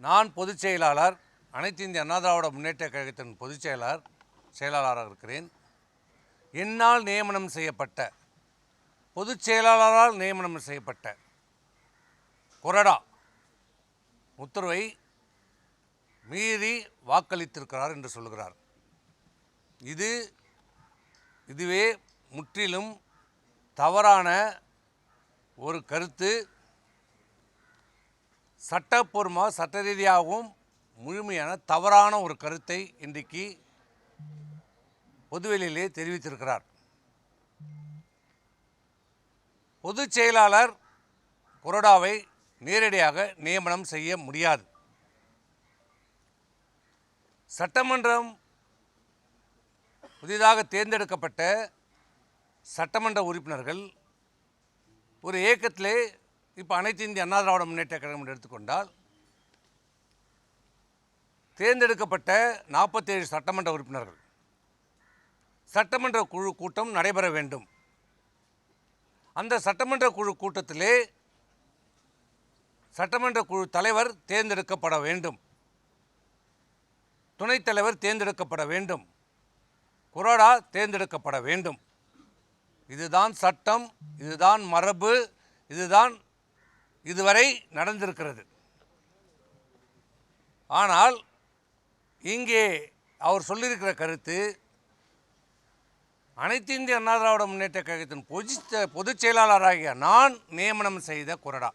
நான் பொதுச் செயலாளர், அனைத்து இந்திய அண்ணா திராவிட முன்னேற்றக் கழகத்தின் பொதுச் செயலாளராக இருக்கிறேன். என்னால் நியமனம் செய்யப்பட்ட, பொதுச் செயலாளரால் நியமனம் செய்யப்பட்ட கொறடா உத்தரவை மீறி வாக்களித்திருக்கிறார் என்று சொல்கிறார். இதுவே முற்றிலும் தவறான ஒரு கருத்து. சட்டப்பூர்வமாக சட்ட ரீதியாகவும் முழுமையான தவறான ஒரு கருத்தை இன்றைக்கு பொதுவெளியிலே தெரிவித்திருக்கிறார். பொதுச் செயலாளர் கொறடாவை நேரடியாக நியமனம் செய்ய முடியாது. சட்டமன்றம் புதிதாக தேர்ந்தெடுக்கப்பட்ட சட்டமன்ற உறுப்பினர்கள் ஒரு இயக்கத்திலே இப்போ அனைத்து இந்திய அண்ணா திராவிட முன்னேற்றக் கழகம் என்று எடுத்துக்கொண்டால் தேர்ந்தெடுக்கப்பட்ட 47 சட்டமன்ற உறுப்பினர்கள் சட்டமன்ற குழு கூட்டம் நடைபெற வேண்டும். அந்த சட்டமன்ற குழு கூட்டத்திலே சட்டமன்ற குழு தலைவர் தேர்ந்தெடுக்கப்பட வேண்டும், துணைத் தலைவர் தேர்ந்தெடுக்கப்பட வேண்டும், கொறடா தேர்ந்தெடுக்கப்பட வேண்டும். இதுதான் சட்டம், இதுதான் மரபு, இதுதான் இதுவரை நடந்திருக்கிறது. ஆனால் இங்கே அவர் சொல்லியிருக்கிற கருத்து அனைத்து இந்திய அண்ணா திராவிட முன்னேற்றக் கழகத்தின் பொதுச் செயலாளராகிய நான் நியமனம் செய்த கொறடா.